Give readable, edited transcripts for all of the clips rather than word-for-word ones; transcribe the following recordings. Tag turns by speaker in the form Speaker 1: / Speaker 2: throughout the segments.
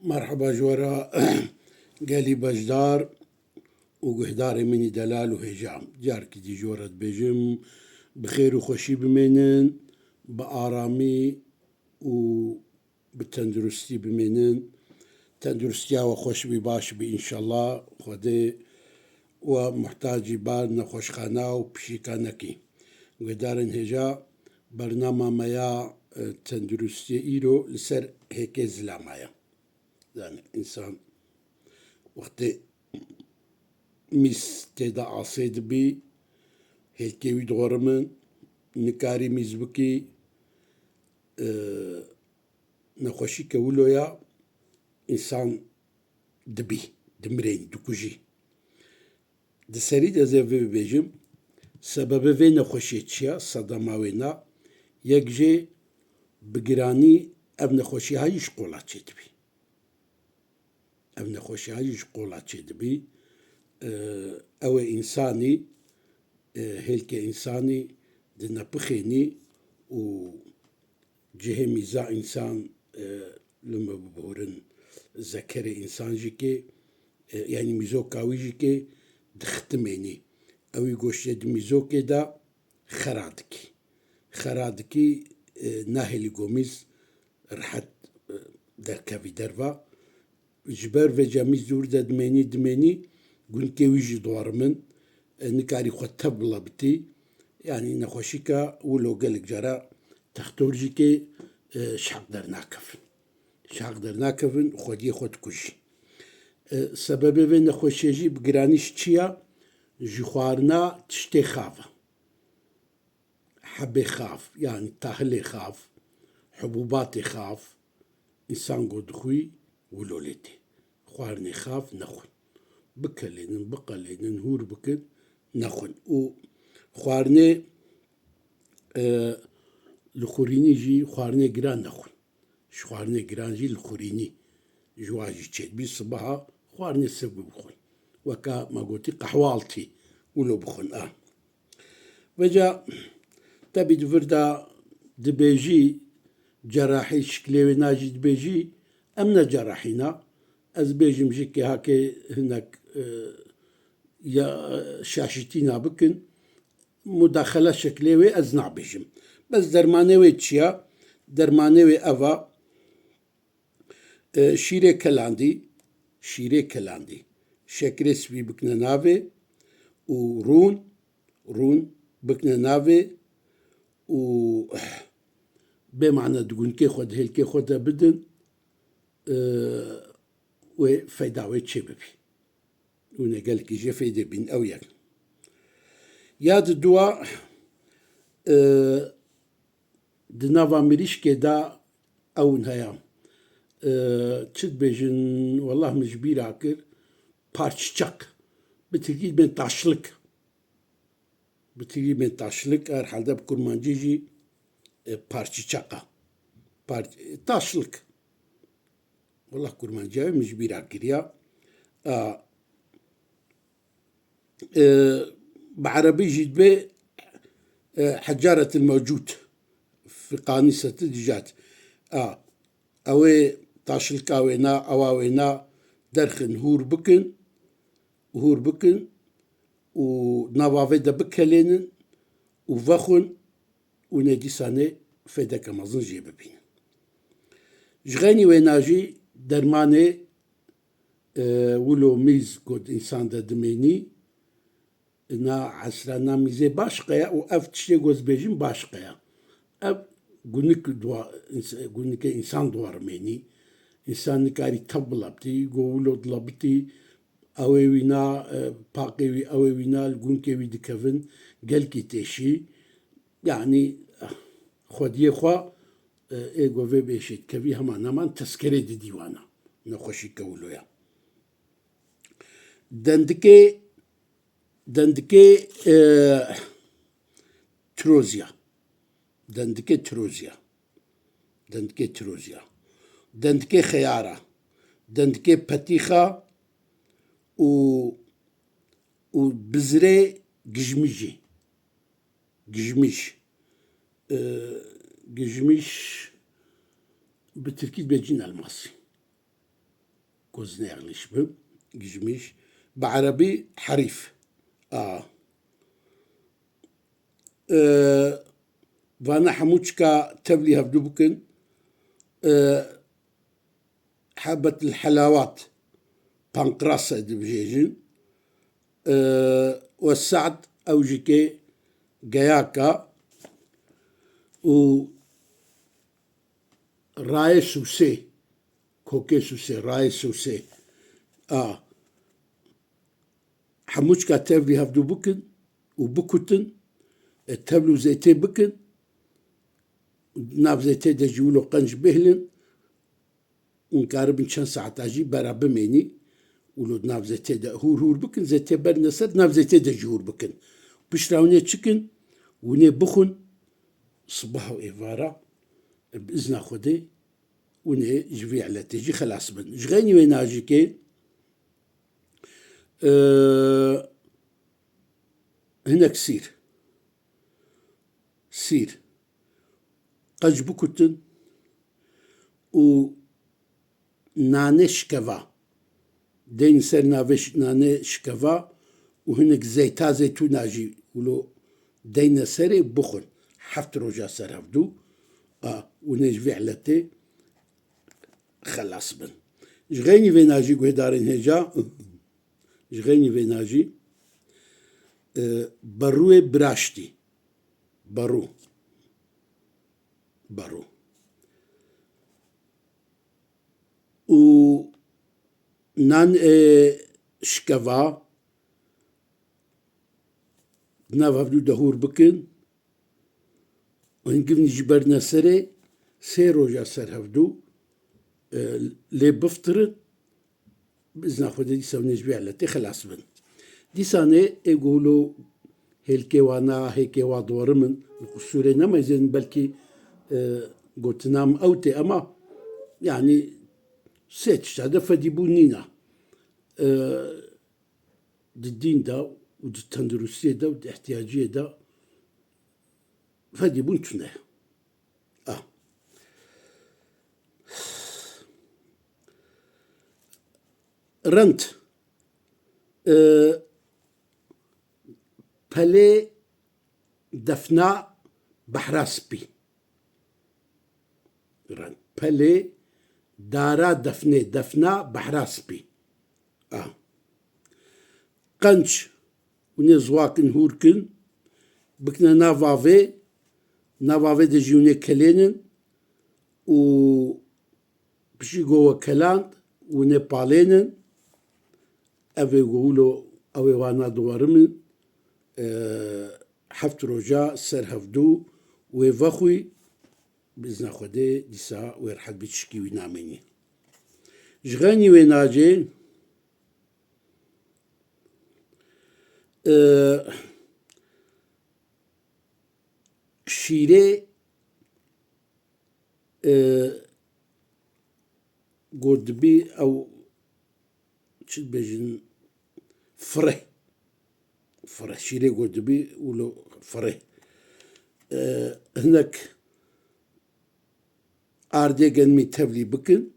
Speaker 1: مرحبا جورا قالي بجدار وقهداري مني دلال وهجام جارك دي جورة بجم بخير وخوشي بمنن بآرامي وبالتندرستي بمنن تندرستيا وخوش بباش بإن شاء الله خدي ومحتاجي بار نخوش خانا وبشيكانكي قهدارن هجا برنامج مايا تندرستي إيرو لسر هيك زلامايا يعني إنسان وقت mis teda ased bi helkevi doğramın nikari mizbuki نخوشی کولویا انسان دبی دمرین دکوجی دسری دزوی بجم سبب و نخوشی چیا صداماوینا یک جه بگرانی اب نخوشی هایش قولات چه دبی اب نخوشی هایش قولات چه دبی او انسانی هلك انساني دنا بخيني و جهه ميزا انسان لما ببورن ذكر انسان جيكي يعني ميزو كاوي جيكي دختميني او يقوش ميزو كدا خرادكي ناهلي قوميز رحت دركافي درفا جبر وجاميز دور دميني قلن كيويجي دوار من نكاري خطب لبتي يعني نخوشيكا ولو قلق جرا تختورجيكي شحق در ناكفن خودي خود كوشي سبب في نخوشيجي بقرانيش تشيا جخوارنا تشتي خافة حبي خاف يعني تاهلي خاف حبوباتي خاف إنسان قد خوي ولولتي خوارني خاف نخون بقلين هور بكن نخون و خوارني لخوريني جي خوارني جران نخون خوارني جران جي لخوريني جواجي تشيد بي صباحا خوارني سبب بخون وكا ما قلتي قحوالتي ولو بخون وجا تبي دفردا دبيجي جراحي شكلي ناجي دبيجي أمنا جراحينا از بيجم جيكي هاكي هناك يا شاشتينا بكن مداخلة شكليوي أزنع بيجم بس درمانيوي تشيا درمانيوي أفا شيري كلاندي شكريس بي بكنا نافي ورون بكنا نافي و بمعنى دقون كي خود هيل كي خود بدن وفايداوي تشيببي ونقال كي جي فايدة بين أو يك ياد الدواء دنافا مريش كدا أو نهايا تشد بيجن والله مجبير عكر بارتشاك بتجي بين تاشلك أرحل دا بكرمان جيجي بارتشاكا تاشلك والله كرمان جاي مجبير عكريا بعربي جيد بي حجارة الموجود في قانصة الدجاج أوي تاشلكاوينا أواوينا درخن هور بكن ونوافي دا بكالينن وفخن وندي ساني فيدا كمازن جيببين جغاني ويناجي درماني ولو ميز قد إنسان دا دميني نا عسرانا ميزي باشقيا وأفتشتي قوز بيجين باشقيا قلنك إنسان دوار ميني إنسان نكاري تبلبتي قولو دلبتي أوينا باقيوي أوينا القنكوي دكفن قلكي تيشي يعني خودي خوا إيقو في بيشيت كفي هما نمان تسكري دي ديوانا نخوشي كولويا دندكي تروزيا دندكي خيارة دندكي بطيخة وبزري قجميش بالتركيز بيجينا المصري كوزني أغليش بهم جميش بعربي حريف فانا حموشكا تبلي هفدو بكن حبة الحلاوات بانقراسة دبجيجين والسعد أوجيكي جياكا و راي سوسي كوكي سوسي راي سوسي حموشكا تبلي هفدو بكن وبكتن التبلو زيتي بكن ناف زيتي دجولو قنج بهلن ونكارب نشان ساعتاجي برا بميني ولود ناف زيتي دا هور بكن زيتي برنسر ناف زيتي دا جور بكن بشراوني تشكن وني بخن صباحو إيفارا بإذن خدي وني جفي على تجي خلاص بن جغيني وين اجيكي هناك سير قج بكتن و ناني شكفا دين سر نافش ناني شكفا وهناك زيتون اجي ولو دين سري بخن حفت روجا سر هفدو ونجفي على تي خلاص بن جغيني وين اجي قهدارين هجا جغيني وين اجي بروي براشتي برو و نان شكفا ناف هفدو دهور بكن وهنقفني جبرنا سري سي روجا سر هفدو لي بفترن بإذن خدي سوني جبي على تي خلاص بن دي ساني يقولوا هيكي دور من القصوري نما يزين بلكي قلت نام أوتي أما يعني سيتش هذا فدي بونينا دي الدين دا ودي التندرسية دا ودي احتياجية دا فدي بونتنا رنت بلي دفنا بحراسبي رنت بلي دارا دفنا بحراسبي قنش ونزواكن هوركن بكنا نافافي دجيوني كلينن و بشي جوا كلاند ونيبالينن أبي يقولوا أبي وانا دوارمن حفت روجا سر هفدو ويفخوي بإذن خدي ديسا ويرحل بتشكي ويناميني جغاني ويناجي شيري قدبي أو شد بيجن فره شيري قدبي ولو فره هناك آردي جنمي تفلي بكن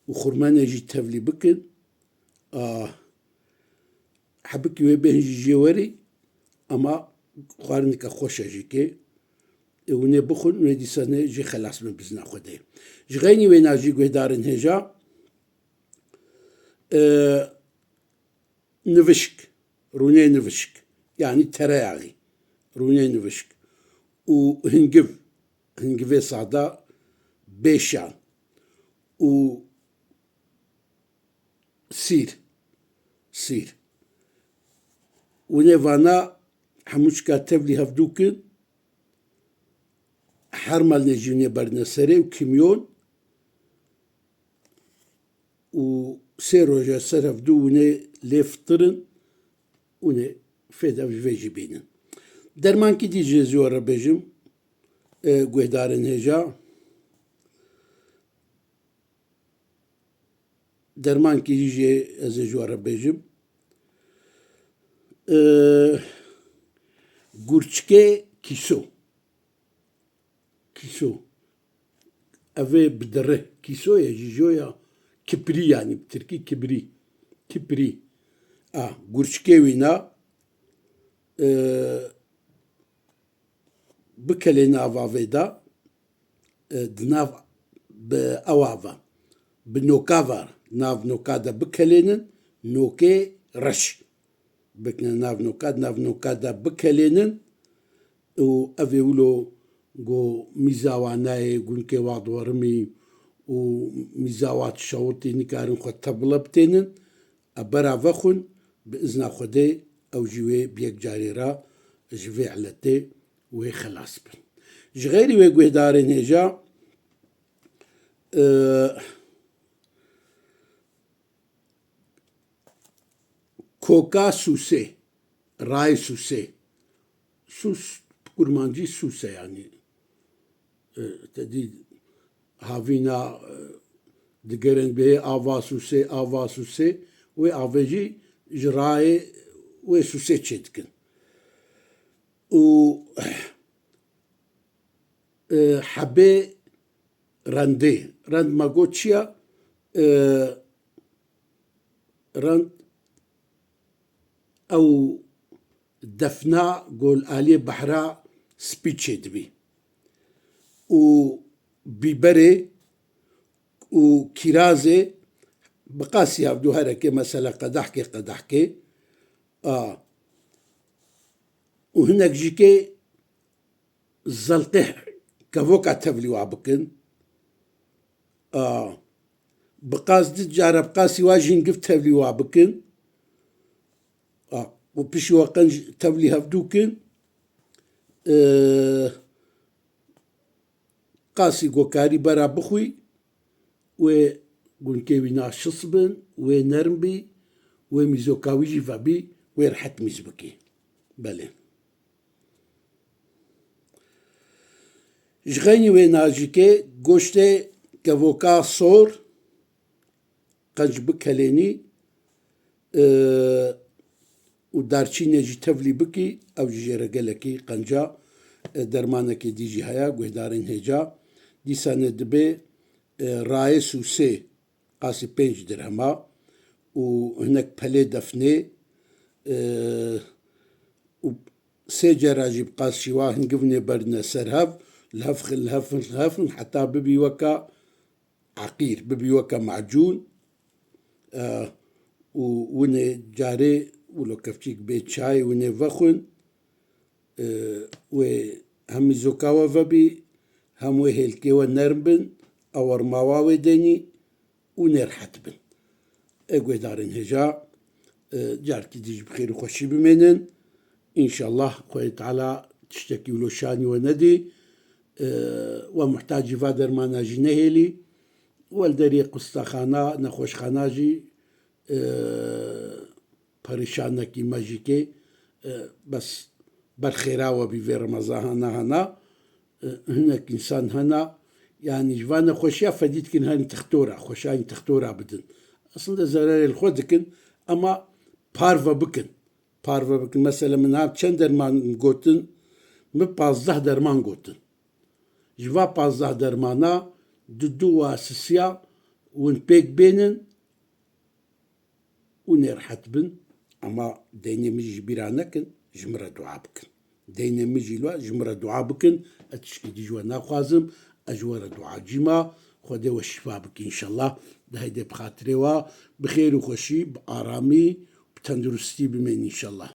Speaker 1: وخرمان يجي تفلي بكن حبك يبين جيوري أما قارنك خوش أجيكي وني بخن وني سنة جي خلاص من بزنا خدي جغيني وين أجي قهدارن هجا نفشك روني نفشك يعني تراعي روني نفشك وهنقف صعدا بيشان و سير ونيفانا حموشكا تبلي هفدوكن حرمل نجيوني برنسري وكيميون وسي روجا سر هفدو وني ليفترن وني فيدا بجي بينن درمان كي دي جيزيورا بيجم قهدارن هجا درمان كي يجي ازجوار بيجم قرشكي كيسو افي بدره كيسو يا جيجويا كبري يعني بتركي كبري قرشكيوينا بكلينا فافيدا دناف بأوافا بنوكافر ناف نوكادا بكلينن نوكي رش بكنا ناف نوكادا بكلينن و أفيولو جو ميزاواناي قنكي وادورمي و ميزاوات شوتي نكارن خو تبلبتينن أبرا فخن بإذن خدي أو جوي بيك جاريرا جوي علتي وخلاص بن جغيري ويقوه دارين هجا كوكا سوسي راي سوسي سوس كرمانجي سوسي يعني تدي هافينا دقرن به آوا سوسي وآفجي جراي وسوسي تشتكن و حبي رندي رند ماغوتشيا رند أو دفنا قول آلي بحرا سبيتشيد بي و بيبري و كيرازي بقاسي يبدو هركي مثلا قدحكي وهناك جيكي الزلقه كفوكا تفلي وعبكن بقاس دجارة بقاسي واجين قفت تفلي وعبكن وبشي وقنج تفلي هفدوكن قاسي قوكاري برا بخوي و قنكيوي ناش شصبن ونرمبي وميزوكاويجي فابي ويرحت ميزبكي بله جغيني ويناجيكي قوشتي كفوكا صور قنج بكاليني ودارچيني جي تفلي بكي او جي رقلكي قنجا درمانكي ديجي هيا قوهدارين هجا دي سنة دبي راي سوسي قاسي 5 درهما وهناك بلي دفني سي جراجي بقاسي واهن قفني بردنا سرهف الهفن حتى ببي وكا عقير ببي وكا معجون وني جاري ولو كفتيك بيت شاي وني فخن وهم زوكاوا فبي هم وهيلكي ونربن أور مواوي ديني ونير حتبن اقوي دارين هجا جاركي ديج بخير وخشي بمنن إن شاء الله خوي تعالى تشتكي ولو شاني وندي ومحتاج فادر ما ناجي نهيلي والدري قسطخانا نخوش خاناجي بريشانكي ماجيكي بس بالخيرا وبي رمضان هنا هناك إنسان هنا يعني جوانا خوشيا فديت كن هاني تختورا خوشاني تختورا بدن أصلا زراري الخودكن أما بارفا بكن مثلا من هاب چند درمان قوتن مبازده درمان قوتن جوا 15 درمانا دو واسسيا ونبيك بينن ونرحت بن أما ديني ميجي بيرانكن جمرة دعابكن ديني ميجي لوا جمرة دعابكن أتشكي دي جوانا خوازم أجوار دعا جيما خودي والشفاء بك إن شاء الله ده هيدي بخاطري بخير وخشي بآرامي بتندرستي بمين إن شاء الله